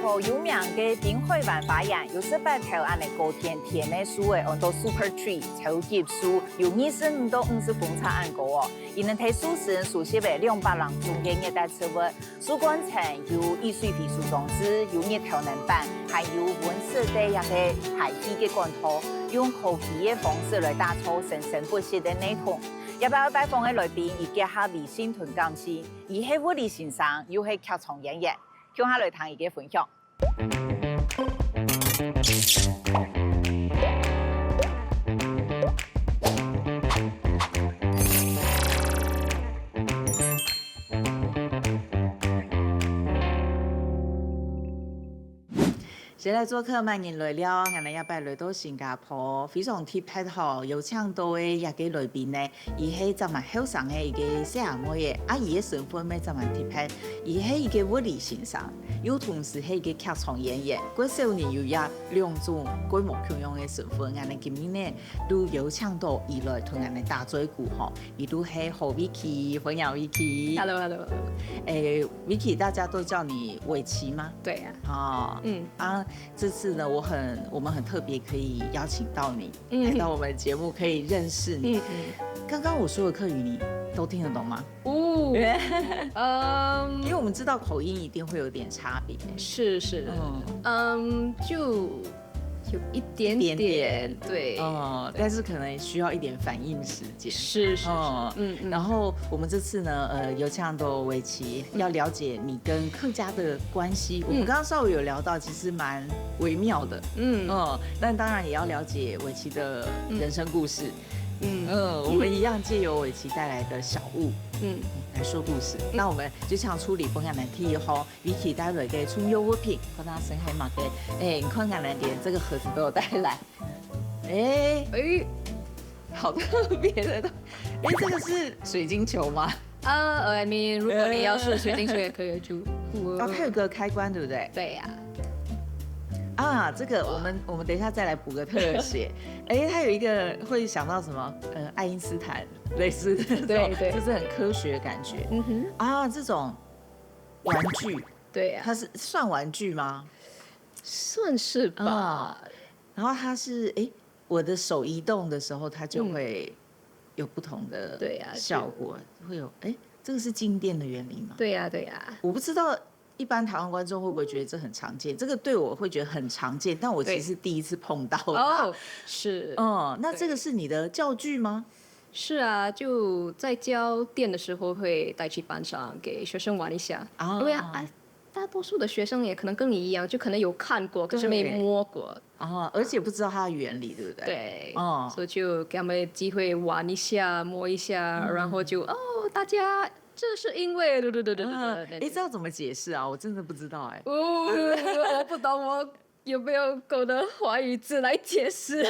坡有名嘅滨海湾花园，有18头安尼高甜甜的树诶，on 到 Super Tree 超级树，有25到50公尺安高哦。伊能睇树时熟悉嘅200人中间热带植物，树冠层有易水皮树种子，有热头能板，还有温室的一个排气嘅管道，用科技嘅方式来打造生生不息的内容。要不要拜访的来宾，以结合理性同感性，伊系物理欣赏，又系剧场演员。向下来听伊嘅分享。先来做客万人来了，我哋一擺來到新加坡，非常特別吼，有請到嘅一個來賓呢，伊係咱們後生嘅一個小阿妹嘅，伊嘅身份咩咱們特別，伊係一個物理欣賞，又同時係一個劇場演員，嗰少年有兩種規模強樣嘅身份，我哋今年呢都有請到伊來同我哋打嘴鼓吼，伊都係何 Vicky， 歡迎 Vicky。Hello。Vicky， 大家都叫你偉琪嗎？對呀。哦，这次呢，我们很特别，可以邀请到你来到我们的节目，可以认识你。刚刚我说的客语你都听得懂吗？因为我们知道口音一定会有点差别。是，就有一点点，对，但是可能需要一点反应时间。是，然后我们这次呢，有请到伟琪，要了解你跟客家的关系。我们刚刚稍微有聊到，其实蛮微妙的，但当然也要了解伟琪的人生故事。我们一样借由伟琪带来的小物，来说故事。那我们就像处理本案难题后，Vicky 带来的春优物品，和他深海马的，你看看来连这个盒子都有带来，好特别的，这个是水晶球吗？I mean， 如果你要是水晶球也可以就，它有个开关，对不对？对呀。这个我们等一下再来补个特写。它有一个会想到什么？爱因斯坦类似的，对，就是很科学的感觉。这种玩具，对呀，它是算玩具吗？算是吧。然后它是我的手移动的时候，它就会有不同的效果，会有这个是静电的原理吗？对呀。我不知道。一般台湾观众会不会觉得这很常见？这个对我会觉得很常见，但我其实第一次碰到它。是。那这个是你的教具吗？是啊，就在教电的时候会带去班上给学生玩一下。因为大多数的学生也可能跟你一样，就可能有看过，可是没摸过。而且不知道它的原理，对不对？对。所以就给他们机会玩一下、摸一下，然后就大家。这是因为这要怎么解释啊？我真的不知道我不懂，我有没有够的华语字来解释？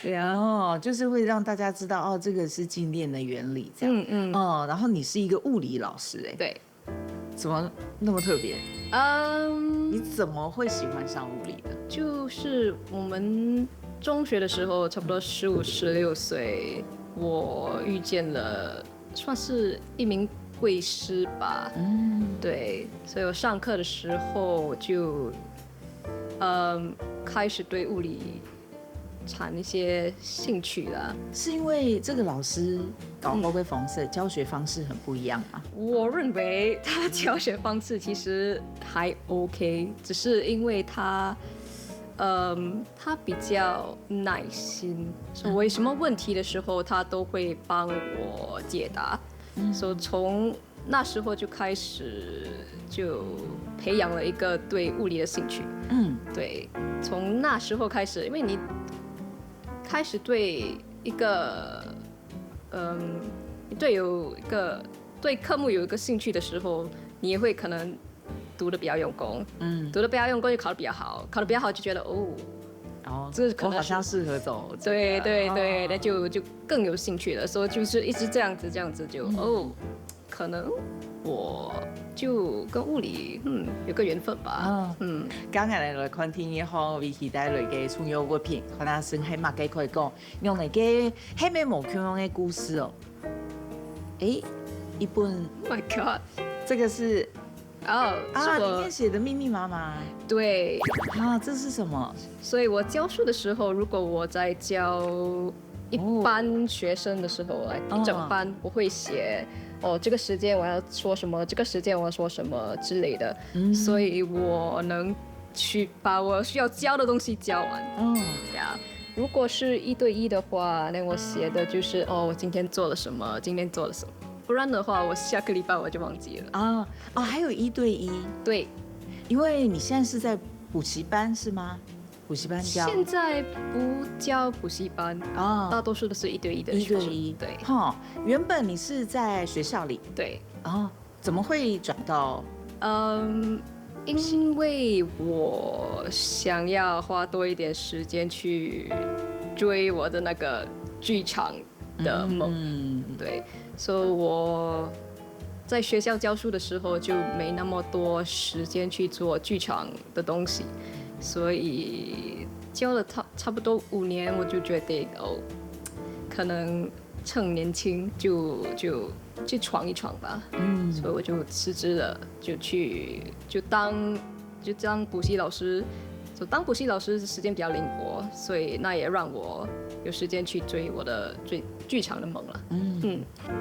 对啊，就是会让大家知道这个是静电的原理这样。然后你是一个物理老师对，怎么那么特别？你怎么会喜欢上物理的？就是我们中学的时候，差不多15、16岁，我遇见了算是一名贵师吧，对，所以我上课的时候就，开始对物理产一些兴趣了。是因为这个老师搞会不会方式教学方式很不一样吗？我认为他教学方式其实还 OK， 只是因为他比较耐心，所以我有什么问题的时候，他都会帮我解答。所以从那时候就开始就培养了一个对物理的兴趣。对，从那时候开始，因为你开始对一个你对科目有一个兴趣的时候，你也会可能读得比较用功，读得比较用功就考得比较好，考得比较好就觉得这我好像适合走。对，那就更有兴趣了，所以就是一直这样子就可能我就跟物理有个缘分吧。刚才来看天以后，Vicky 带来嘅春游物品，可能深海马嘅可以讲，用嚟嘅海面无腔嘅故事一本 ，My God， 这个是哦，啊，里是我面写的密密麻麻对，啊，这是什么？所以我教书的时候，如果我在教一班学生的时候，一整班我会写哦，这个时间我要说什么，这个时间我要说什么之类的，所以我能去把我需要教的东西教完。呀，如果是1对1的话，那我写的就是哦，我今天做了什么，今天做了什么。不然的话，我下个礼拜我就忘记了。啊哦，还有1对1，对，因为你现在是在补习班是吗？补习班教？现在不教补习班啊，大多数都是1对1的1学生。对1。对，哈，原本你是在学校里，对，哦，怎么会转到？因为我想要花多一点时间去追我的那个剧场的梦。对，所以我在学校教书的时候就没那么多时间去做剧场的东西，所以教了差不多5年，我就决定哦，可能趁年轻就去闯一闯吧。所以我就辞职了，就当补习老师。就当补习老师时间比较灵活，所以那也让我有时间去追我的剧场的梦了。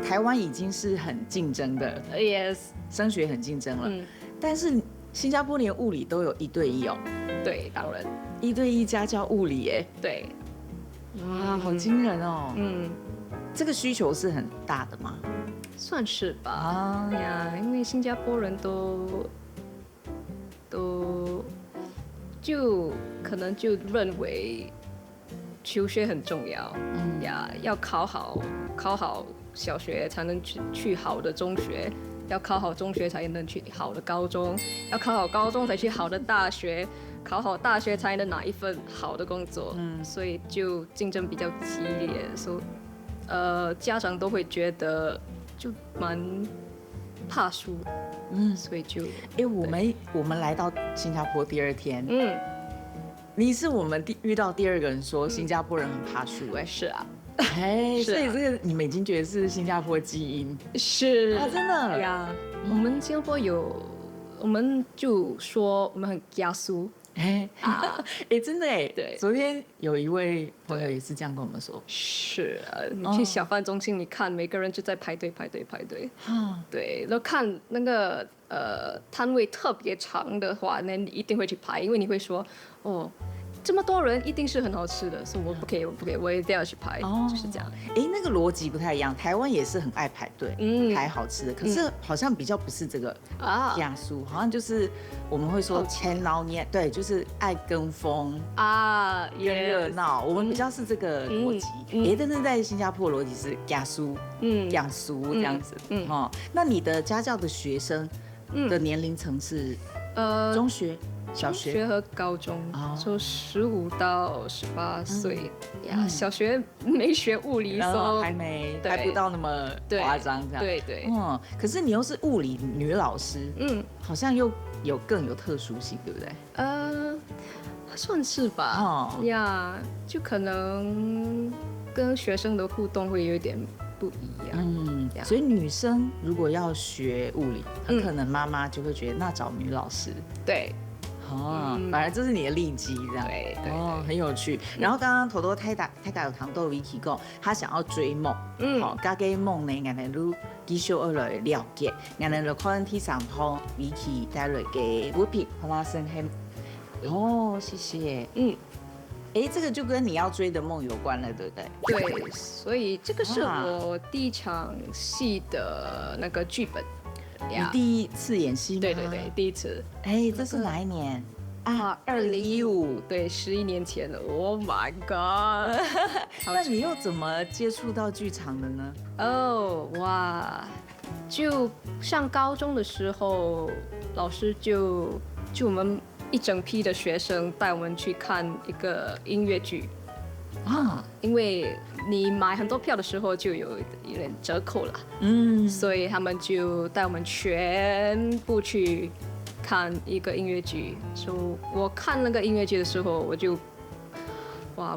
台湾已经是很竞争的， Yes， 升学很竞争了，但是新加坡连物理都有1对1哦，对，当然1对1家教物理耶，对，哇，好惊人哦。这个需求是很大的吗？算是吧。啊呀，因为新加坡人都就可能就认为求学很重要，呀，要考好小学才能去好的中学，要考好中学才能去好的高中，要考好高中才去好的大学，考好大学才能拿一份好的工作，所以就竞争比较激烈，所以家长都会觉得就蛮怕输的，所以就我们来到新加坡第2天，你是我们遇到第2个人说新加坡人很怕输，哎，是啊，所以这个你们已经觉得是新加坡基因是啊，真的呀。我们新加坡我们就说我们很加速，真的哎，对，昨天有一位朋友也是这样跟我们说，是啊，你去小贩中心，你看每个人就在排队，对，然后看那个摊位特别长的话，那你一定会去排，因为你会说哦。这么多人一定是很好吃的，所以我不可以，我一定要去排，就是这样。那个逻辑不太一样，台湾也是很爱排队，排好吃的，可是好像比较不是这个亚苏，好像就是我们会说牵捞捏，对，就是爱跟风啊，跟热闹，我们比较是这个逻辑。但是在新加坡逻辑是亚苏，亚苏这样子。那你的家教的学生的年龄层是中学？小学和高中，从15到18岁呀。小学没学物理，还不到那么夸张这样。对。可是你又是物理女老师，好像又更有特殊性，对不对？算是吧。呀，就可能跟学生的互动会有点不一样。所以女生如果要学物理，很可能妈妈就会觉得那找女老师。对。反而这是你的利基，这样对，很有趣。然后刚刚头头太大有糖豆 Vicky 讲，他想要追梦，家嘅梦呢，我哋都繼續要來了解，我哋就可能提上通 Vicky 帶來嘅物品，好嗎？先謝謝。這個就跟你要追的夢有關了，對不對？對，所以這個是我第1場戲的那個劇本。你第1次演戲嗎？對，第1次。這是哪一年？2015，對，11年前了。Oh my god！ 那你又怎麼接觸到劇場的呢？哇！就上高中的時候，老師就我們一整批的學生帶我們去看一個音樂劇。因為你買很多票的時候就有點折扣了，所以他們就帶我們全部去看一個音樂劇。所以我看那個音樂劇的時候，我就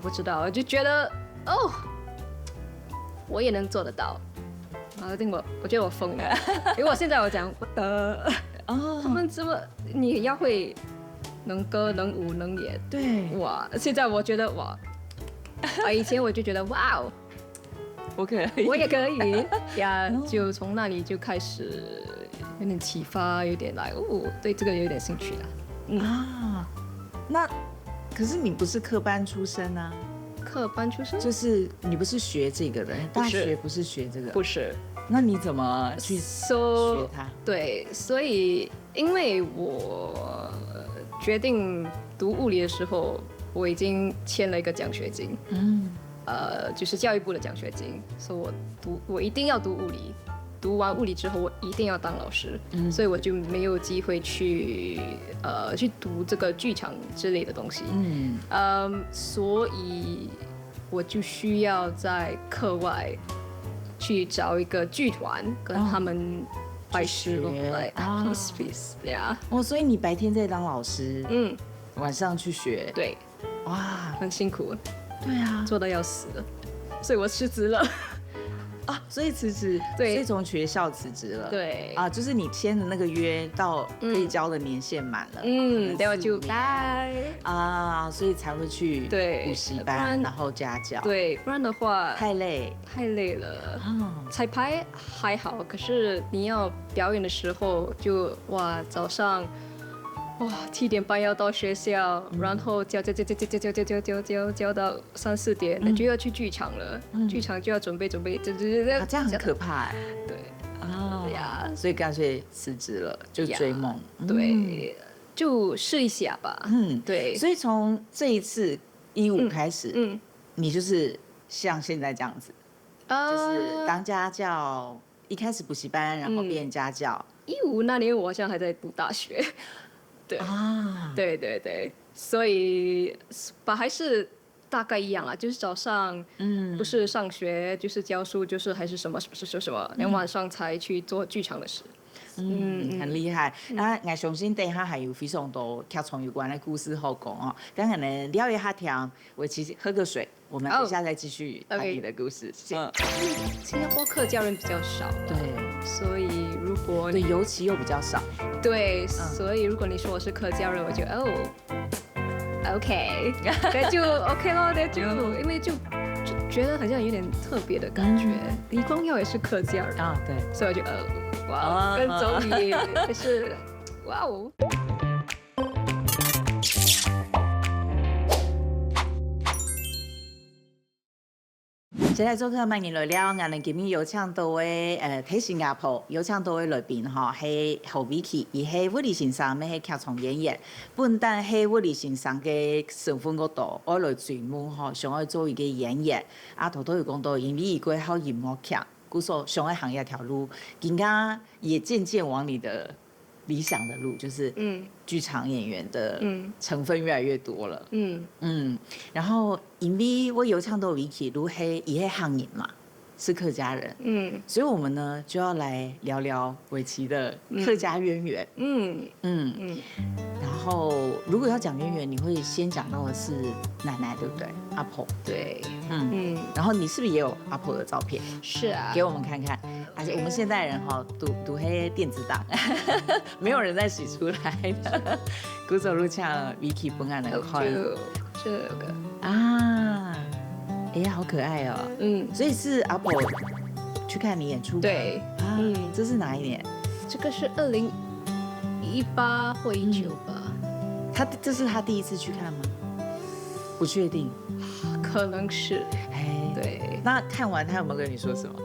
不知道，我就覺得我也能做得到。我覺得我瘋了，因為我現在我講哦，他们这么你要会能歌能舞能演，对，哇！现在我觉得哇，以前我就觉得哇哦，我可以，我也可以呀，就从那里就开始有点启发，有点来哦，对这个有点兴趣了。啊。那可是你不是科班出身啊，科班出身就是你不是学这个的，不是大学不是学这个，不是那你怎么去学它？对，所以因为我决定读物理的时候，我已经签了一个奖学金，就是教育部的奖学金，所以我一定要读物理。读完物理之后，我一定要当老师，所以我就没有机会去读这个剧场之类的东西，所以我就需要在课外去找一个剧团跟他们拜师咯，来 peace yeah， 哦，所以你白天在当老师，晚上去学，对，哇，很辛苦，对啊，做到要死了，所以我辞职了。啊，所以辞职，对，所以从学校辞职了，对，啊，就是你签的那个约到可以交的年限满了，等我就拜啊，所以才会去对补习班，然后家教，对，不然的话太累了。彩排还好，可是你要表演的时候就哇早上。哇，7点半要到学校，然后教到3、4点，那就要去剧场了。剧场就要准备，这样很可怕哎。对啊呀，所以干脆辞职了，就追梦。对，就试一下吧。对。所以从这一次15开始，你就是像现在这样子，就是当家教，一开始补习班，然后变家教。15那年我好像还在读大学。对啊，对，所以还是大概一样啦，就是早上不是上学就是教书，就是还是什么，连晚上才去做剧场的事。很厉害。那我相信等一下还有非常多跳床有关的故事好讲哦。刚才呢聊一下天，我其实喝个水，我们等一下再继续谈你的故事。新加坡客家人比较少，对，所以如果对尤其又比较少，对，所以如果你说我是客家人，我就OK， 那就 OK 咯，那就因为就觉得好像有点特别的感觉。李光耀也是客家人啊，对，所以我就哇，跟周瑜也是哇哦。现在做客慢年来了，我们今日有请到位喺新加坡有请到位来宾吼，係侯伟奇，伊係物理先生，咩係劇場演員。本但係物理先生嘅身份嗰度，我來專門吼想要做一個演員。頭有講到，因為伊過好音樂劇，故所想要行一條路，更加也漸漸往你的理想的路，就是劇場演員的成分越來越多了。然後因為我有唱到維基，如係伊係漢人嘛，是客家人，所以我們呢就要來聊聊偉奇的客家淵源。然後如果要講淵源，你會先講到的是奶奶，對不對？阿婆。對，然後你是不是也有阿婆的照片？是啊，給我們看看。而且我們現代人哈，讀黑電子檔，沒有人再洗出來的。古走路像 Vicky 本案的話，這個啊，哎呀，好可愛哦。所以是阿婆去看你演出。對，這是哪一年？這個是2018或19吧。這是他第一次去看嗎？不確定，可能是。對。那看完他有沒有跟你說什麼？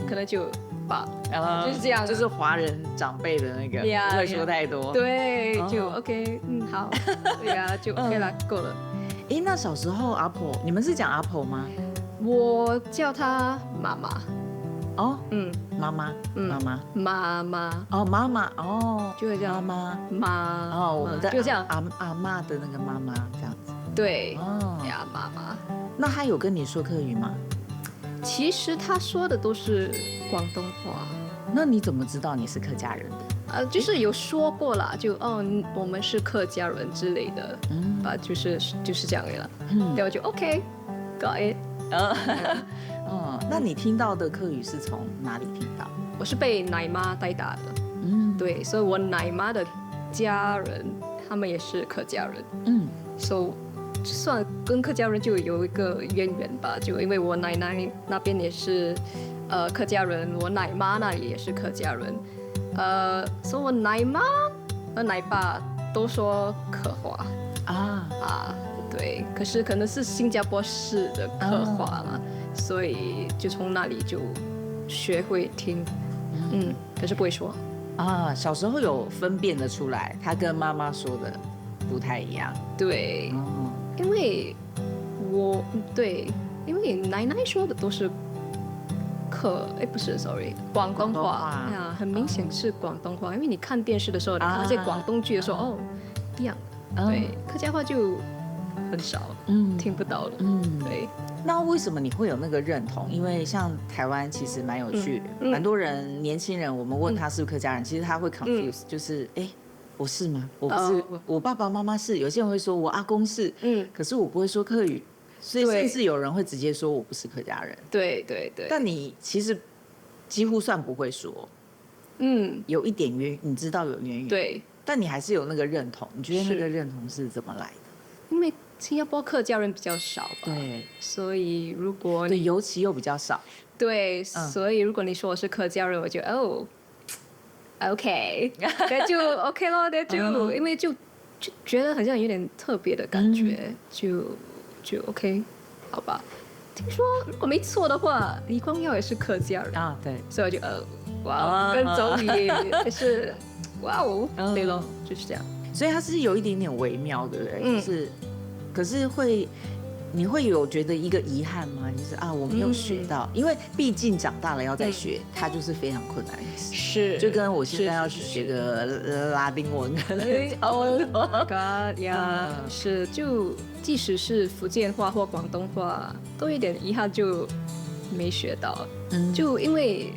可能就吧，就是這樣，就是華人長輩的那個，不會說太多。對，就 OK，好，對呀，就 OK 啦，夠了。哎，那小時候阿婆，你們是講阿婆嗎？我叫她媽媽。哦，媽媽，媽媽，媽媽，哦，媽媽，哦，就會這樣，媽，哦，我們的就這樣，阿嬤的那個媽媽這樣子。對，呀，媽媽。那他有跟你說客語嗎？其實他說的都是廣東話。那你怎麼知道你是客家人的？就是有說過啦，就我們是客家人之類的，就是這樣的啦。對，我就 OK，got it。那你聽到的客語是從哪裡聽到？我是被奶媽帶大的。对，所以我奶妈的家人他们也是客家人，所以算跟客家人就有一个渊源吧，就因为我奶奶那边也是客家人，我奶妈那里也是客家人，所以我奶妈和奶爸都说客话对，可是可能是新加坡式的客话啦，所以就从那里就学会听，可是不会说。小时候有分辨得出来，他跟妈妈说的不太一样。对，因为因为奶奶说的都是不是 ，sorry， 广东话呀，很明显是广东话，因为你看电视的时候，你看那些广东剧的时候，一样的，对，客家话就很少，听不到了，对。那为什么你会有那个认同？因为像台湾其实蛮有趣，蛮多人年轻人，我们问他是不是客家人，其实他会 confuse，就是我是吗？我不是，我爸爸妈妈是，有些人会说我阿公是，可是我不会说客语，所以甚至有人会直接说我不是客家人。对。但你其实几乎算不会说，有一点渊，你知道有渊源，对，但你还是有那个认同。你觉得那个认同是怎么来的？因为新加坡客家人比较少吧，对，所以如果对，尤其又比较少，对，所以如果你说我是客家人，我就OK， 那就 OK 咯，那就因为就觉得好像有点特别的感觉，就 OK， 好吧。听说如果没错的话，李光耀也是客家人对，所以我就哇，跟周瑜也是哇哦，对咯，就是这样。所以它是有一点点微妙，对不对？就是，可是你会有觉得一个遗憾吗？就是我没有学到，因为毕竟长大了要再学，它就是非常困难的事。是，就跟我现在要去学个拉丁文，可能超God 呀，是，就即使是福建话或广东话，都有点遗憾，就没学到。就因为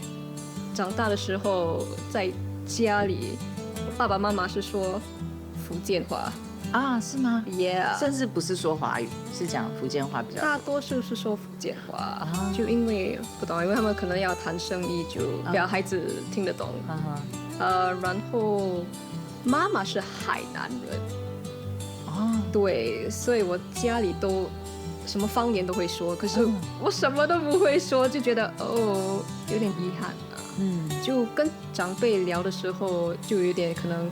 长大的时候在家里，我爸爸妈妈是说福建话。是吗 ？Yeah， 甚至不是说华语，是讲福建话比较多。大多数是说福建话，就因为不懂，因为他们可能要谈生意，就不要孩子听得懂。然后妈妈是海南人，对，所以我家里都什么方言都会说，可是我什么都不会说，就觉得有点遗憾。就跟长辈聊的时候，就有点可能，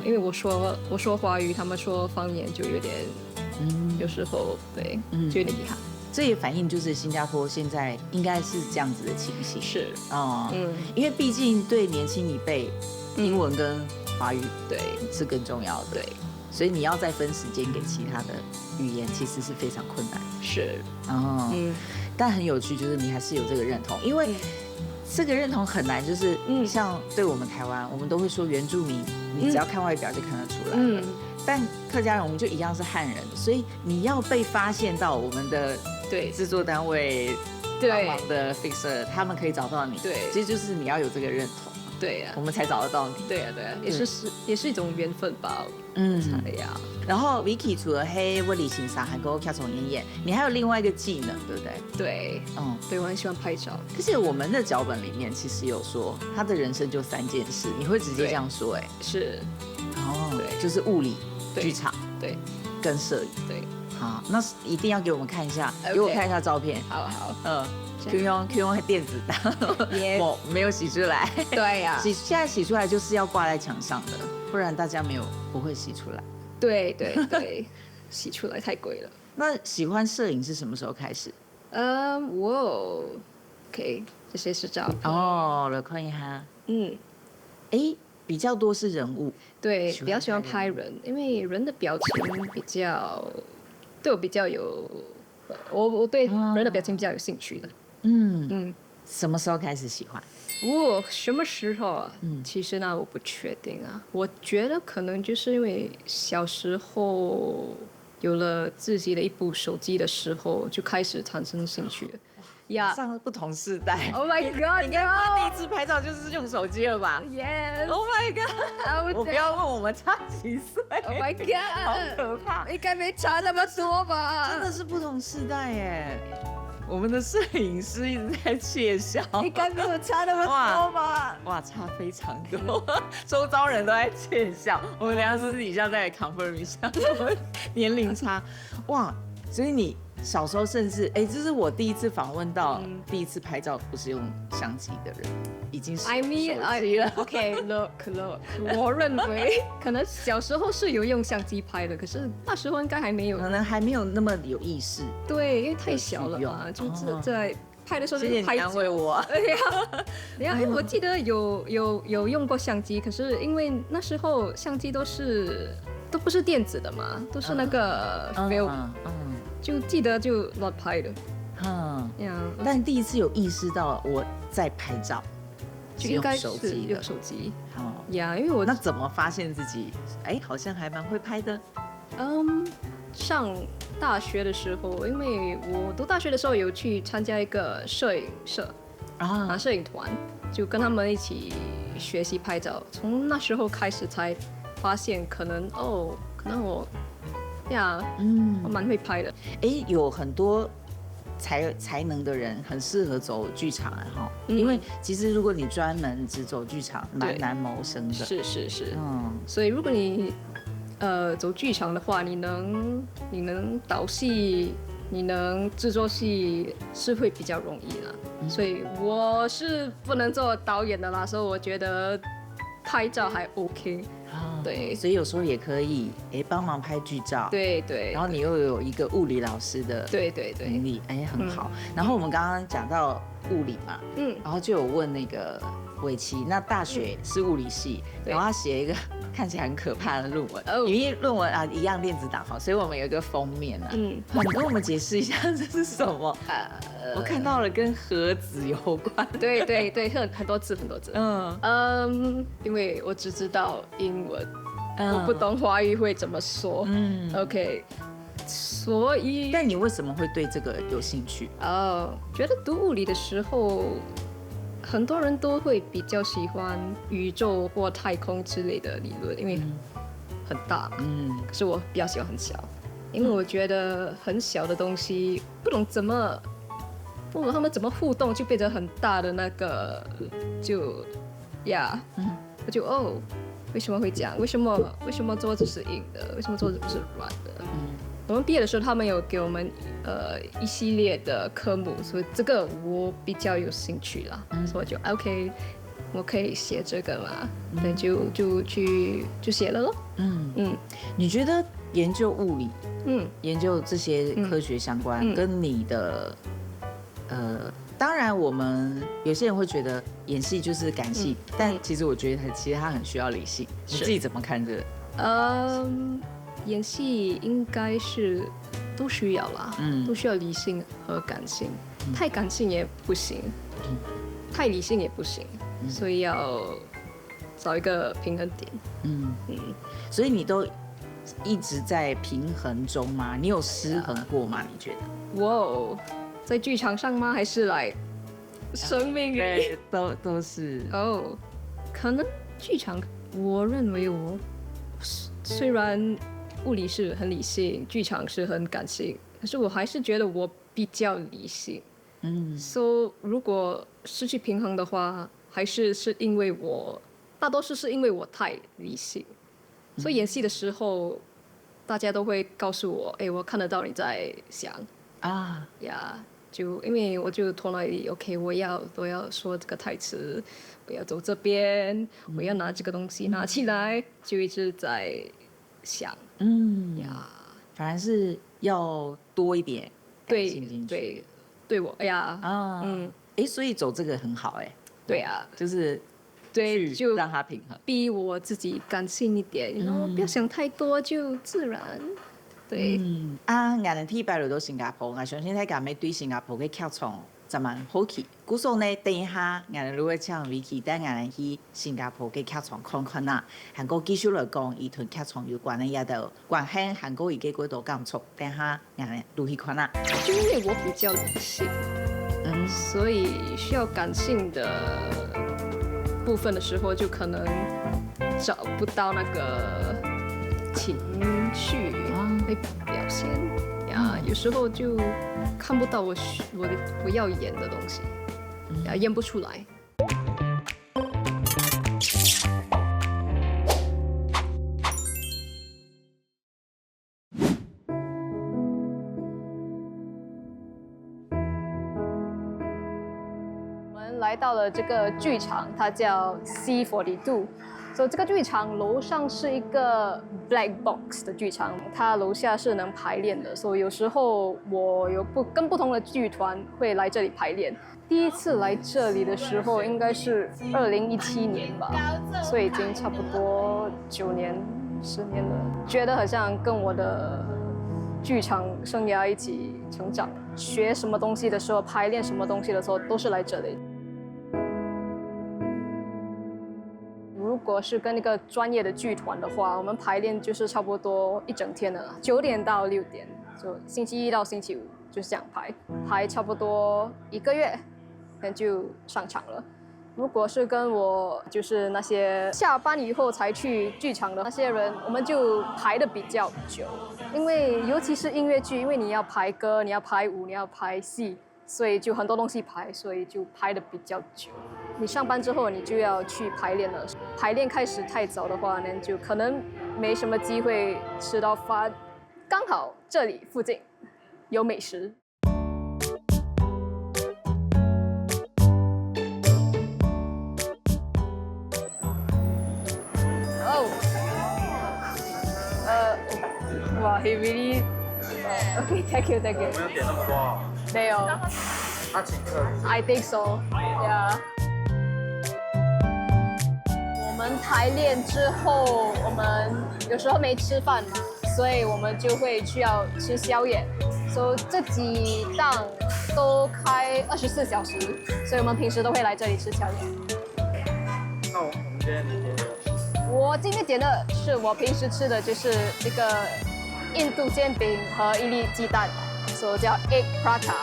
因为我说华语，他们说方言，就有点，有时候对，就有点遗憾。这也反映就是新加坡现在应该是这样子的情形。是因为毕竟对年轻一辈，英文跟华语对是更重要的，对，所以你要再分时间给其他的语言，其实是非常困难。是但很有趣，就是你还是有这个认同，因为。这个认同很难，就是像对我们台湾，我们都会说原住民，你只要看外表就看得出来了。但客家人我们就一样是汉人，所以你要被发现到我们的制作单位帮忙的 fixer， 他们可以找到你。对，其实就是你要有这个认同。对呀，我们才找得到你。对呀，也是一种缘分吧。呀。然后 Vicky 除了物理欣赏，还跟我跳从演，你还有另外一个技能，对不对？对，对我很喜欢拍照。可是我们的脚本里面其实有说，他的人生就3件事，你会直接这样说？是。对，就是物理、剧场，对，跟摄影，对。好，那一定要给我们看一下，给我看一下照片。好。Q 用电子档，我没有洗出来。对呀，现在洗出来就是要挂在墙上的，不然大家不会洗出来。对，洗出来太贵了。那喜欢摄影是什么时候开始？OK， 这些是照片。来看一下。比较多是人物。对，比较喜欢拍人，因为人的表情对我比较有，我对人的表情比较有兴趣的。什么时候开始喜欢？什么时候啊？其实呢，我不确定啊。我觉得可能就是因为小时候有了自己的一部手机的时候，就开始产生兴趣了。上了不同世代。Oh my god！ 你应该第一次拍照就是用手机了吧 ？Yes。Oh my god！ 我不要问我们差几岁。Oh my god！ 好可怕。应该没差那么多吧？真的是不同世代耶。我们的摄影师一直在窃笑，应该没有差那么多吧？哇，差非常多，周遭人都在窃笑。我们俩私底下再 confirm 一下我们年龄差。哇，所以你小时候甚至，这是我第一次访问到第一次拍照不是用相机的人，已经是 I mean, 手机了。OK, look， 我认为可能小时候是有用相机拍的，可是那时候应该还没有，可能还没有那么有意识。对，因为太小了嘛，就是在拍的时候就谢谢你拍安慰我。对呀，我记得有用过相机，可是因为那时候相机都不是电子的嘛，都是那个 film，就记得就乱拍的。但第一次有意识到我在拍照，就应该手机是用手机。哦，呀，因为我那怎么发现自己好像还蛮会拍的？上大学的时候，因为我读大学的时候有去参加一个摄影社摄影团，就跟他们一起学习拍照。从那时候开始才发现，可能我我蛮会拍的。有很多才能的人很适合走剧场因为其实如果你专门只走剧场，蛮难谋生的。是，所以如果你走剧场的话，你能导戏，你能制作戏是会比较容易啦。所以我是不能做导演的啦，所以我觉得拍照还 OK。对，所以有时候也可以帮忙拍剧照。对，然后你又有一个物理老师的能力，很好。然后我们刚刚讲到物理嘛，然后就有问那个伟奇，那大学是物理系，然后他写一个看起来很可怕的论文，因为论文一样电子档所以我们有一个封面你跟我们解释一下这是什么？我看到了跟盒子有关。对，很多字。因为我只知道英文，我不懂华语会怎么说。OK， 所以。但你为什么会对这个有兴趣？觉得读物理的时候，很多人都会比较喜欢宇宙或太空之类的理论，因为很大嘛。可是我比较喜欢很小，因为我觉得很小的东西不懂他们怎么互动就变成很大的那个，我就为什么会这样？为什么桌子是硬的？为什么桌子不是软的？我们毕业的时候，他们有给我们一系列的科目，所以这个我比较有兴趣啦。所以我就 OK， 我可以写这个嘛，那就写了咯。你觉得研究物理，研究这些科学相关，跟你的当然我们有些人会觉得演戏就是感性，但其实我觉得其实它很需要理性。你自己怎么看这个？演戏应该是都需要啦，都需要理性和感性，太感性也不行，太理性也不行，所以要找一个平衡点。所以你都一直在平衡中吗？你有失衡过吗？你觉得？在剧场上吗？还是来生命里？都是。可能剧场，我认为虽然物理是很理性，剧场是很感性，可是我还是觉得我比较理性。So 如果失去平衡的话，还是因为大多数是因为我太理性。所以演戏的时候，大家都会告诉我，我看得到你在想就因为我就头脑里 OK， 我要说这个台词，我要走这边，我要拿这个东西拿起来，就一直在想。反而是要多一点感性进去。对我所以走这个很好对啊，就是就让它平衡，逼我自己感性一点，然后不要想太多，就自然。对。我们礼拜六到新加坡，我相信大家要对新加坡的客创真蛮好奇。故说呢，等一下我们如果请Vicky带我们去新加坡的客创看看啦，韩国继续来讲，伊同客创有关的也都关系韩国伊个几多感触，等一下我们入去看啦。就因为我比较理性，所以需要感性的部分的时候，就可能找不到那个情绪被表现。呀，有时候就看不到我要演的东西，呀，演不出来。来到了这个剧场，它叫 C42。所以这个剧场楼上是一个 black box 的剧场，它楼下是能排练的。所以有时候我有跟不同的剧团会来这里排练。第一次来这里的时候应该是2017年吧，所以已经差不多9年、10年了。觉得好像跟我的剧场生涯一起成长，学什么东西的时候，排练什么东西的时候，都是来这里。如果是跟一个专业的剧团的话，我们排练就是差不多一整天的，9点到6点，就星期1到星期5就是这样排差不多1个月，那就上场了。如果是跟我就是那些下班以后才去剧场的那些人，我们就排的比较久，因为尤其是音乐剧，因为你要排歌，你要排舞，你要排戏，所以就很多东西排，所以就排的比较久。你上班之后，你就要去排练了。排练开始太早的话呢，就可能没什么机会吃到饭。刚好这里附近有美食。哦，哇 ，he really， OK，thank you，thank you。我没有点那么多啊。没有。他请客。I think so， yeah。我们排练之后，我们有时候没吃饭嘛，所以我们就会需要吃宵夜。所以这几档都开24小时，所以我们平时都会来这里吃宵夜。那我们今天点的，我今天点的是我平时吃的，就是一个印度煎饼和一粒鸡蛋，所以叫 egg prata。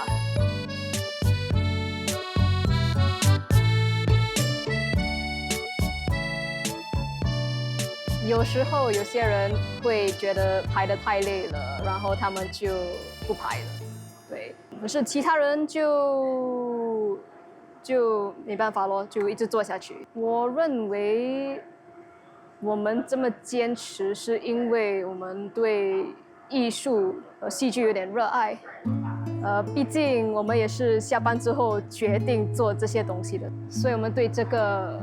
有时候有些人会觉得排得太累了，然后他们就不排了，对。可是其他人就没办法咯，就一直做下去。我认为我们这么坚持，是因为我们对艺术和戏剧有点热爱。毕竟我们也是下班之后决定做这些东西的，所以我们对这个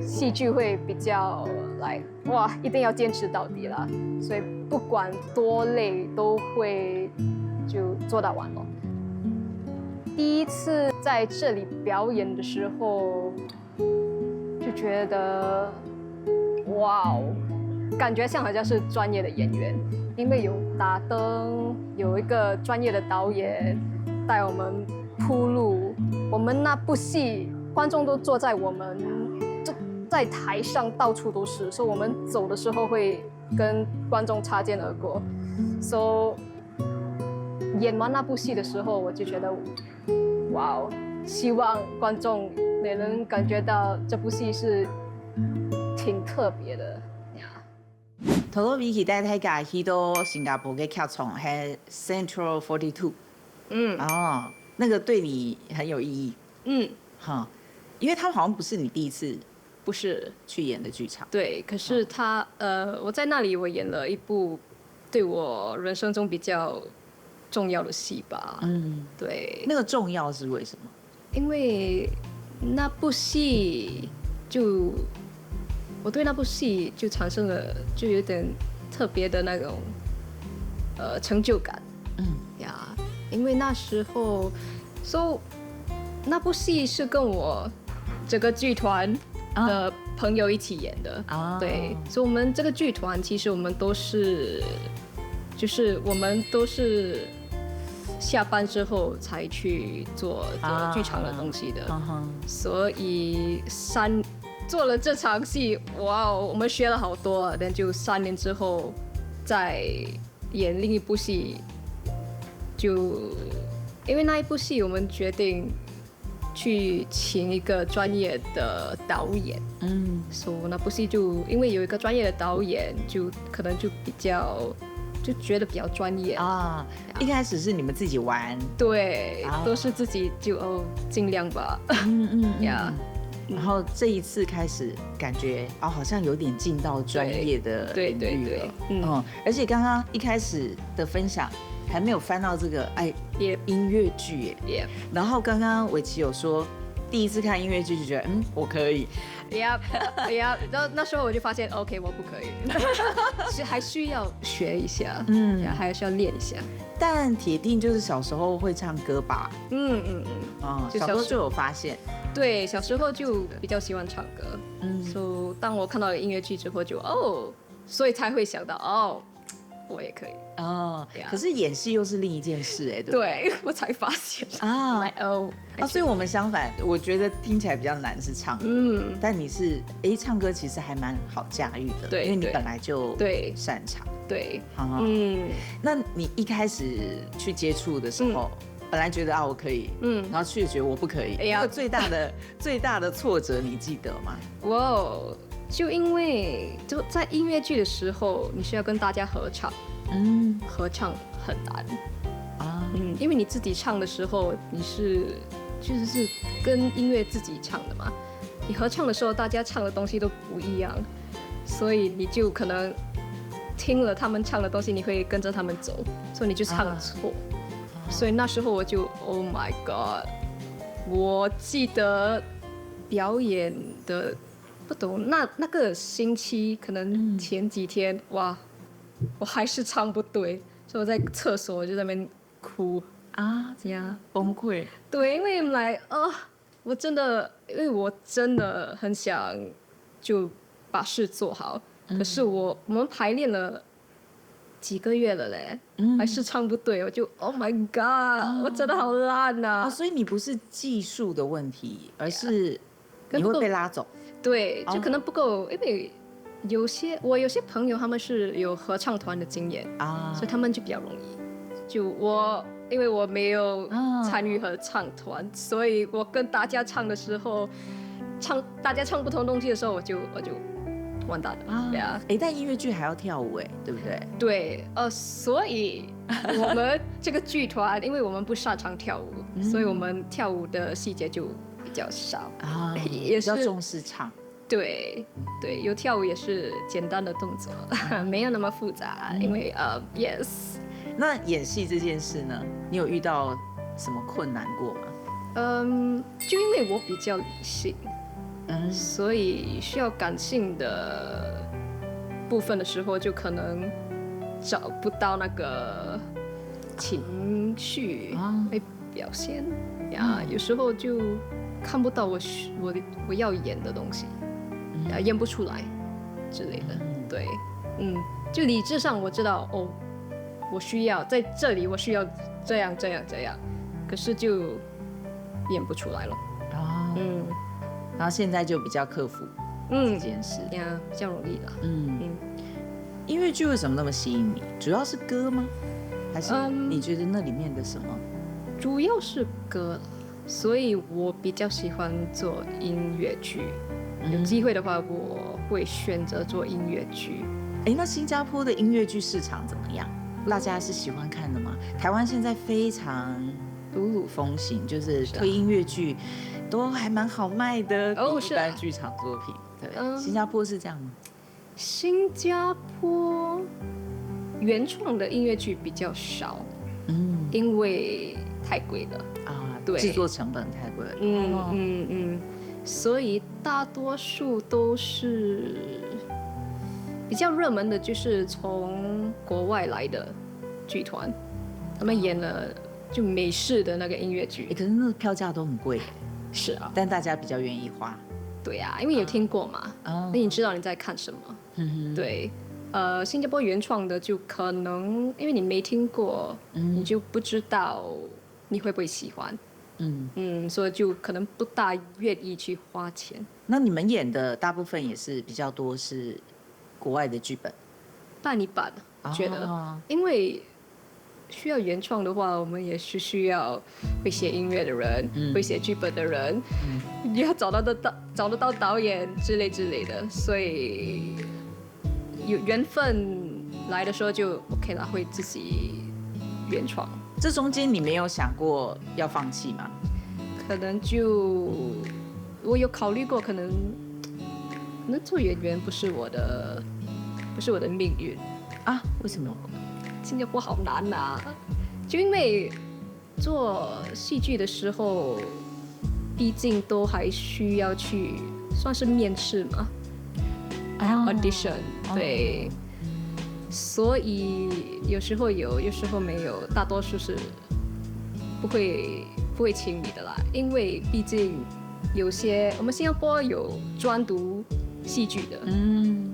戏剧会比较哇，一定要坚持到底啦。所以不管多累都会就做到完咯。第一次在这里表演的时候，就觉得哇哦，感觉好像是专业的演员，因为有打灯，有一个专业的导演带我们铺路。我们那部戏，观众都坐在我们就在台上，到处都是，所以我们走的时候会跟观众擦肩而过。所以演完那部戏的时候，我就觉得哇哦，希望观众也能感觉到这部戏是挺特别的呀。头头比起带大家去到新加坡的剧场，系 Central 42。哦，那个对你很有意义。哈，因为他好像不是你第一次不是去演的剧场。对，可是我在那里我演了一部对我人生中比较重要的戏吧。对。那个重要是为什么？因为那部戏我对那部戏就产生了就有点特别的那种成就感。呀，因为那时候那部戏是跟我整个剧团的朋友一起演的。对，所以我们这个剧团其实我们都是下班之后才去做剧场的东西的。所以做了这场戏，哇哦，我们学了好多。但就3年之后再演另一部戏，就因为那一部戏我们决定去请一个专业的导演。所以那部戏就因为有一个专业的导演，就可能就比较就觉得比较专业。啊，一开始是你们自己玩，对啊，都是自己就尽量吧。呀，然后这一次开始感觉好像有点进到专业的对领域了。嗯，而且刚刚一开始的分享还没有翻到这个也音乐剧耶。也然后刚刚伟奇有说，第一次看音乐剧就觉得我可以。呀，然后那时候我就发现 OK 我不可以，还需要学一下，还是要练一下。但铁定就是小时候会唱歌吧？就小时候就有发现。对，小时候就比较喜欢唱歌，所以当我看到了音乐剧之后就所以才会想到我也可以。可是演戏又是另一件事对不对？对，我才发现所以我们相反，我觉得听起来比较难是唱歌，但你是唱歌其实还蛮好驾驭的，对，因为你本来就擅长，对，那你一开始去接触的时候，本来觉得我可以，然后去觉得我不可以，那个最大的挫折你记得吗？就因为就在音乐剧的时候，你需要跟大家合唱，合唱很难因为你自己唱的时候，你是跟音乐自己唱的嘛，你合唱的时候，大家唱的东西都不一样，所以你就可能听了他们唱的东西，你会跟着他们走，所以你就唱错，所以那时候我就 Oh my God， 我记得表演的。不懂，那个星期可能前几天，哇，我还是唱不对，所以我在厕所我就在那边哭这样崩溃。对，因为我真的很想就把事做好，可是我们排练了几个月了嘞，还是唱不对，我就 Oh my God， 我真的好烂啊！所以你不是技术的问题，而是你会被拉走。对，就可能不够，因为有些朋友他们是有合唱团的经验所以他们就比较容易。因为我没有参与合唱团，所以我跟大家唱的时候，大家唱不同东西的时候，我就完蛋了但音乐剧还要跳舞对不对？对，所以我们这个剧团，因为我们不擅长跳舞，所以我们跳舞的细节就比较少也是比较重视唱。对，有跳舞也是简单的动作，没有那么复杂。因为yes。那演戏这件事呢，你有遇到什么困难过吗？就因为我比较理性，所以需要感性的部分的时候，就可能找不到那个情绪会表现有时候就看不到我要演的东西，演不出来之类的。对，就理智上我知道我需要在这里，我需要这样，可是就演不出来了。然后现在就比较克服这件事，比较容易了。音乐剧为什么那么吸引你？主要是歌吗？还是你觉得那里面的什么？主要是歌，所以我比较喜欢做音乐剧。有机会的话，我会选择做音乐剧。那新加坡的音乐剧市场怎么样？大家是喜欢看的吗？台湾现在非常如履风行，就是推音乐剧都还蛮好卖的，比一般剧场作品。对，新加坡是这样吗？新加坡原创的音乐剧比较少，因为太贵了对，制作成本太贵了。所以大多数都是比较热门的，就是从国外来的剧团，他们演了就美式的那个音乐剧。可是那个票价都很贵。是但大家比较愿意花。对因为有听过嘛，那你知道你在看什么。对，新加坡原创的就可能因为你没听过，你就不知道你会不会喜欢。所以就可能不大愿意去花钱。那你们演的大部分也是比较多是国外的剧本？半一半，觉得，因为需要原创的话，我们也是需要会写音乐的人，会写剧本的人，也要找得到导演之类的，所以有缘分来的时候就 OK 啦，会自己原创。这中间你没有想过要放弃吗？可能就我有考虑过，可能做演员不是我的命运。啊，为什么？新加坡好难啊，就因为做戏剧的时候，毕竟都还需要去算是面试嘛、audition， 对，所以有时候有，有时候没有，大多数是不会请你的啦，因为毕竟有些我们新加坡有专读戏剧的，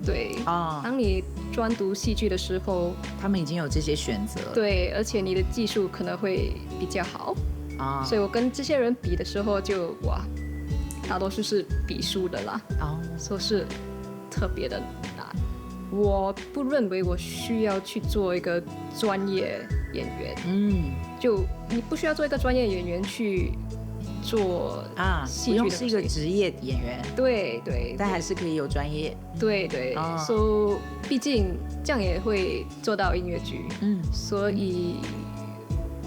对，当你专读戏剧的时候，他们已经有这些选择，对，而且你的技术可能会比较好，所以我跟这些人比的时候就哇，大多数是比输的啦，说是特别的难。我不认为我需要去做一个专业演员，就你不需要做一个专业演员去做戏剧的东西，不用是一个职业演员，对对，但还是可以有专业，对对，所以毕竟这样也会做到音乐剧，所以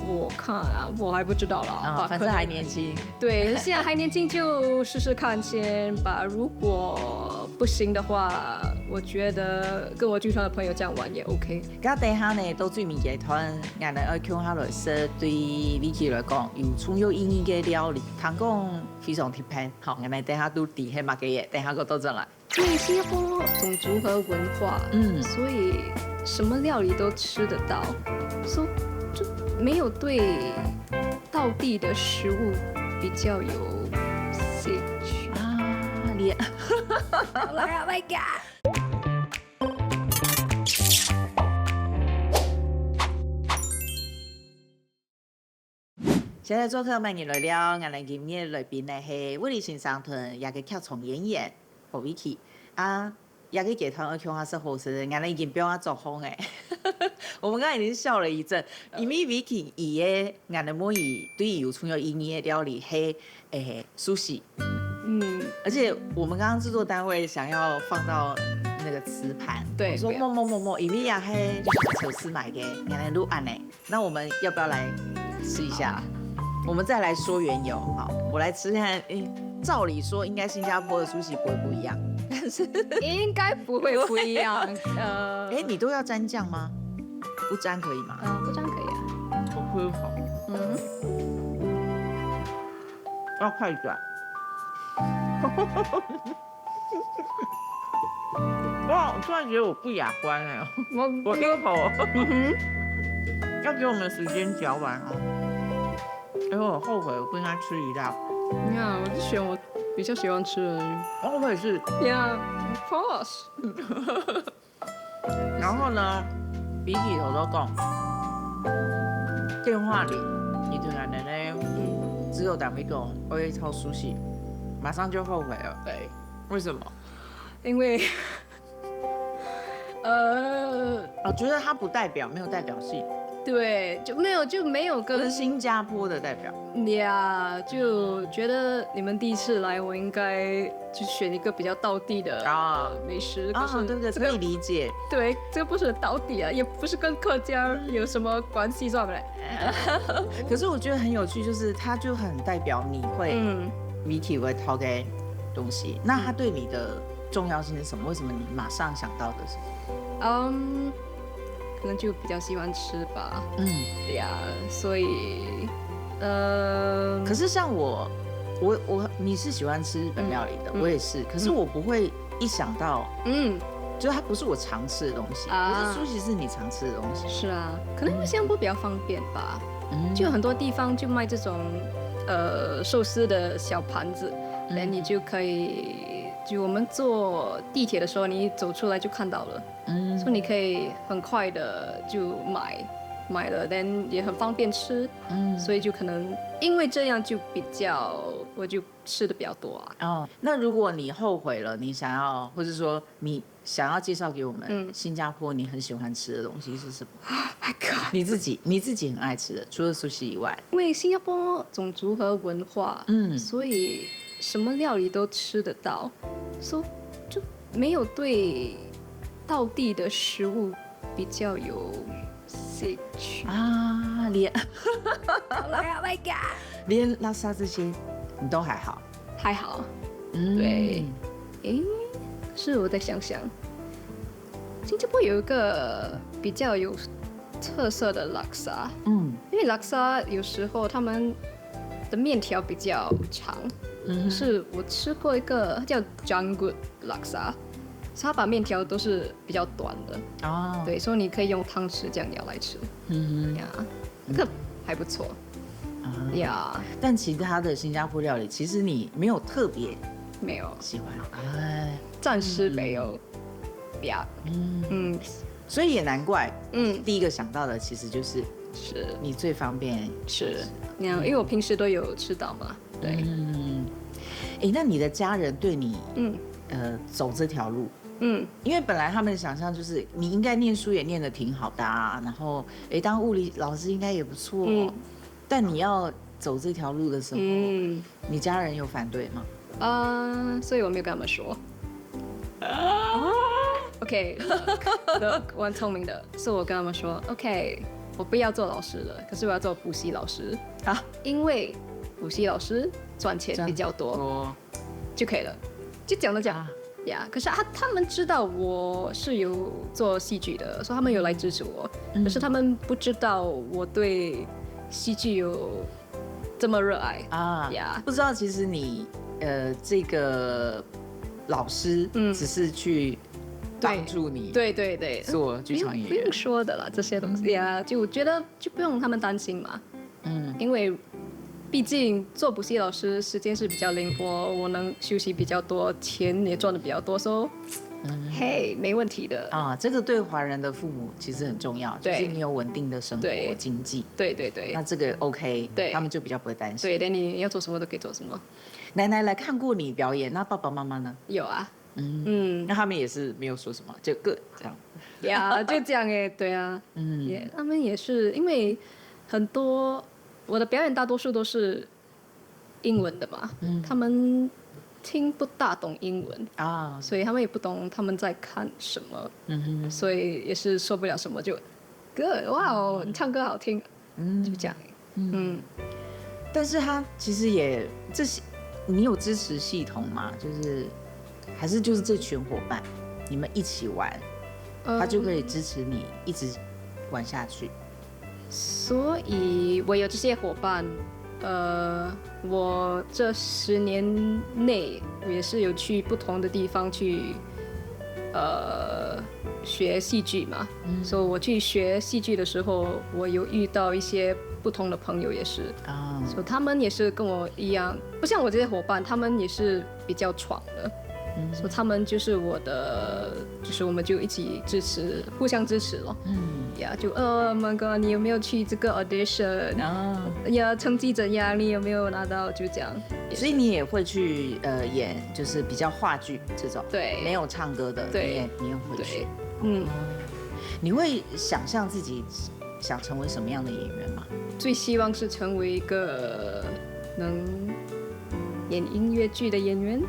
我看啊，我还不知道啦，反正还年轻，对，现在还年轻就试试看先吧，如果不行的话，我觉得跟我剧团的朋友这样玩也 OK。咁底下呢，都最物集团，人哋爱向下来说，对 Vicky 来讲，有充有意义嘅料理，通讲非常特别。好，人哋底下都底下嘛嘅嘢，等下个都进来。因为新加坡种族和文化，所以什么料理都吃得到，所以就没有对道地的食物比较有兴趣你好了 ，Oh my god！现在做客慢年来了，我哋今日来宾呢係威利先生團也個劇場演員何 Vicky 也個劇團而向下是好事，我哋已經表演作風誒。我們剛才已經笑了一陣，因為 Vicky 伊嘅我哋每以對於有充有意義嘅料理係sushi，而且我們剛剛製作單位想要放到那個瓷盤，對，我說某，因為也係就是手撕買嘅，我哋錄案誒，那我們要不要來試一下？我們再來說緣由，好，我來吃看。照理說應該新加坡的sushi不會不一樣，但是應該不會不一樣。你都要沾醬嗎？不沾可以嗎？不沾可以啊。我喝好。要快轉。哇！我突然覺得我不雅觀哎，我一口，要給我們時間嚼完哦。我後悔我不應該吃一道。你看，我就選我比較喜歡吃的。我也是。Yeah, of course. 然後呢，比起頭都講，電話裡你突然的呢，只有打一個我要一套蘇西，馬上就後悔了。對，為什麼？因為我覺得它不代表，沒有代表性。对，就没有跟是新加坡的代表呀，就觉得你们第一次来，我应该就选一个比较道地的美食。对对，可以理解。对，这个不是道地啊，也不是跟客家有什么关系，算不来。可是我觉得很有趣，就是它就很代表你会Vicky 会掏给东西，那它对你的重要性是什么？为什么你马上想到的是？可能就比较喜欢吃吧，对呀，所以，可是像你是喜欢吃日本料理的，我也是，可是我不会一想到，就是它不是我常吃的东西，可是苏西是你常吃的东西，是啊，可能因为新加坡比较方便吧，就有很多地方就卖这种寿司的小盘子，然后你就可以，就我们坐地铁的时候，你一走出来就看到了。所以你可以很快的就买了，但也很方便吃，所以就可能因为这样就比较我就吃的比较多啊。那如果你后悔了，你想要或者说你想要介绍给我们新加坡你很喜欢吃的东西是什么？My God！ 你自己很爱吃的，除了寿司以外，因为新加坡种族和文化，所以什么料理都吃得到，所以就没有对道地的食物比比较有兴趣。啊，连 Oh my god！ 连拉萨这些你都还好。还好，嗯对，是我再想想，新加坡有一个比较有特色的拉萨，因为拉萨有时候他们的面条比较长，是我吃过一个叫 Janggut 拉萨，他把面条都是比较短的，哦，对，所以你可以用汤匙这样舀来吃，呀，那个还不错，呀，但其他的新加坡料理，其实你没有特别没有，喜欢，哎，暂时没有，呀，所以也难怪，嗯，第一个想到的其实就是是你最方便是，那样，因为我平时都有吃到嘛，对，那你的家人对你，嗯走这条路，嗯，因为本来他们想象就是你应该念书也念得挺好的啊，然后当物理老师应该也不错，但你要走这条路的时候，你家人有反对吗？所以我没有跟他们说。OK， 我很聪明的，是我跟他们说 ，OK， 我不要做老师了，可是我要做补习老师啊，因为补习老师赚钱比较多就可以了，就讲了讲呀。可是他们知道我是有做戏剧的，所以他们有来支持我，可是他们不知道我对戏剧有这么热爱啊呀。不知道其实你这个老师只是去帮助你对对对做剧场演员，不用说的啦，这些东西呀，就我觉得就不用他们担心嘛，因为毕竟做补习老师时间是比较灵活，我能休息比较多，钱也赚的比较多，所以嘿，没问题的啊。这个对华人的父母其实很重要，就是你有稳定的生活经济，对对对，那这个 OK，对，他们就比较不会担心。对，连你要做什么都可以做什么。奶奶来看过你表演，那爸爸妈妈呢？有啊，那他们也是没有说什么，就各这样。呀，就这样对啊，他们也是因为很多我的表演大多数都是英文的嘛，他们听不大懂英文啊，所以他们也不懂他们在看什么，所以也是说不了什么就，Good， 哇哦，你唱歌好听，就这样，但是他其实也这些，你有支持系统吗？就是还是就是这群伙伴，你们一起玩，他就可以支持你一直玩下去。所以我有这些伙伴，我这10年内我也是有去不同的地方去，学戏剧嘛。所以我去学戏剧的时候，我有遇到一些不同的朋友，也是所以他们也是跟我一样，不像我这些伙伴，他们也是比较闯的。所以他们就是我的，就是我们就一起支持，互相支持咯。呀，就my god， 你有没有去这个 audition？呀，成绩怎样？你有没有拿到？就这样。所以你也会去演，就是比较话剧这种，对，没有唱歌的，你也会去。你会想象自己想成为什么样的演员吗？最希望是成为一个能演音乐剧的演员。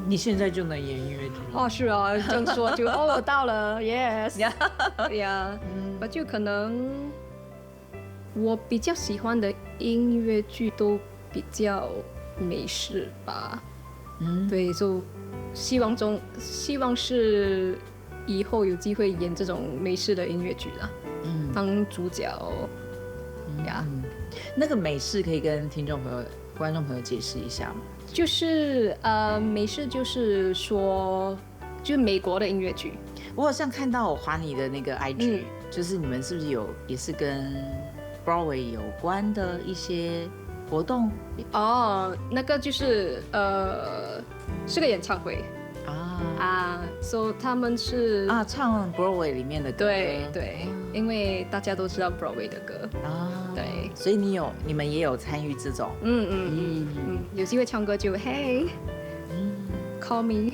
你现在就能演音乐剧哦，是啊，这样说就我到了 ，yes， 呀，我就可能我比较喜欢的音乐剧都比较美式吧，对，就希望是以后有机会演这种美式的音乐剧啦，当主角呀。那个美式可以跟观众朋友解释一下吗？就是美式就是说，就是美国的音乐剧。我好像看到我划你的那个 IG，就是你们是不是也是跟 Broadway 有关的一些活动？那个就是是个演唱会所以他们是唱 Broadway 里面的歌。对，因为大家都知道 Broadway 的歌对，所以你们也有参与这种，有机会唱歌就hey call me，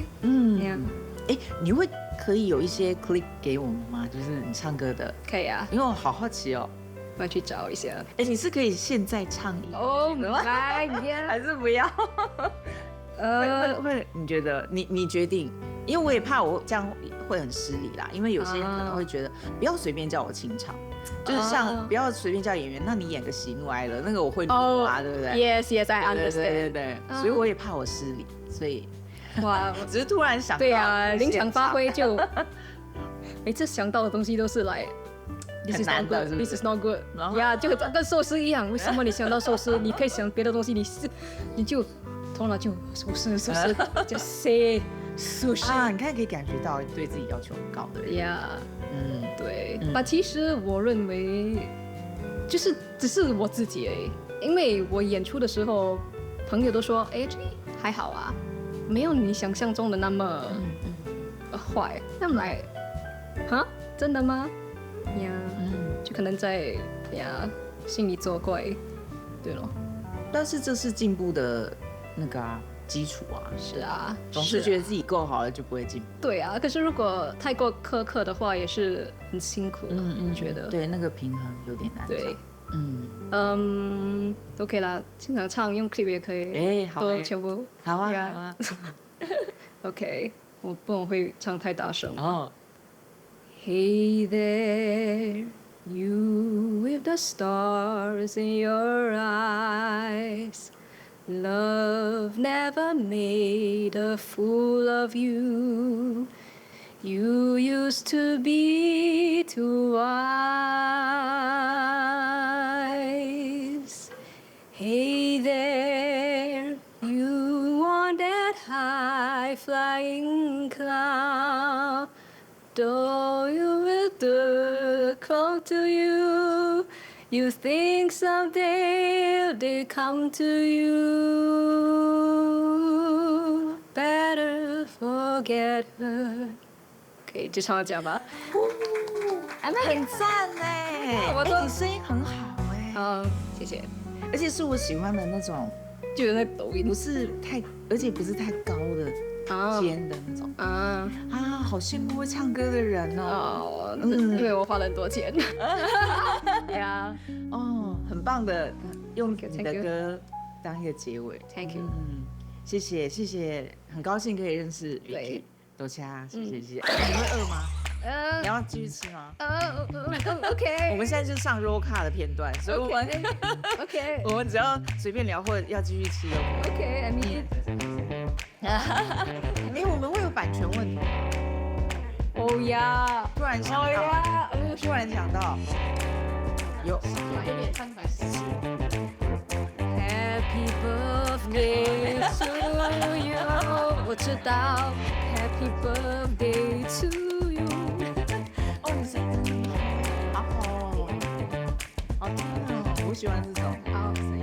你会可以有一些 clip 给我们吗？就是你唱歌的，可以啊，因为我好好奇哦，我要去找一下。你是可以现在唱一？Oh my god，还是不要？会，你觉得你决定，因为我也怕我这样会很失礼啦，因为有些人可能会觉得不要随便叫我清唱，就是像不要随便叫演员，那你演个喜怒哀乐，那个我会录啊，对不对 Yes, I 对 understand。对，所以我也怕我失礼，所以哇，只是突然想到，对啊，临场发挥就每次想到的东西都是来。This is not 很难的 good. 是不是 This is not good. 然后呀，就跟寿司一样，为什么你想到寿司，你可以想别的东西，你就头脑就寿司，就 say sushi。啊，你看可以感觉到对自己要求很高的人，呀，嗯，对。但其实我认为，就是只是我自己而已，因为我演出的时候，朋友都说，哎，这还好啊，没有你想象中的那么坏。那么来，哈，真的吗？呀，就可能在心里作怪，对咯。但是这是进步的那个基础啊，是啊，总是觉得自己够好了就不会进步。对啊，可是如果太过苛刻的话，也是很辛苦的，我觉得。对，那个平衡有点难找。对，OK 啦，经常唱用 clip 也可以，好都全部好啊，呀好啊。OK， 我不能会唱太大声。哦， Hey there, you with the stars in your eyes. Love never made a fool of you. You used to be too wise. Hey there, you on that high flying cloud. Though you will come to you, you think someday they come to you. Better forget her. 可以就唱到这样吧。很赞哎，我都你声音很好哎，谢谢。而且是我喜欢的那种，就有那抖音不是太，而且不是太高的尖的那种啊，好羡慕会唱歌的人哦。因为我花了很多钱。对啊，很棒的，用 Thank you, 你的歌当一个结尾。 Thank you。谢谢，很高兴可以认识 Vicky 对多掐，谢谢。你会饿吗？你要继续吃吗？我OK 们现在就是上 roll car 的片段，所以我们OK 我们只要随便聊或者要继续吃都可以。 OK，I mean，我们会有版权问题。哦呀，突然想到，有Happy birthday to you， 我知道 Happy birthday to you。你声音真的好好听哦，好听哦，我喜欢这种。好，声音。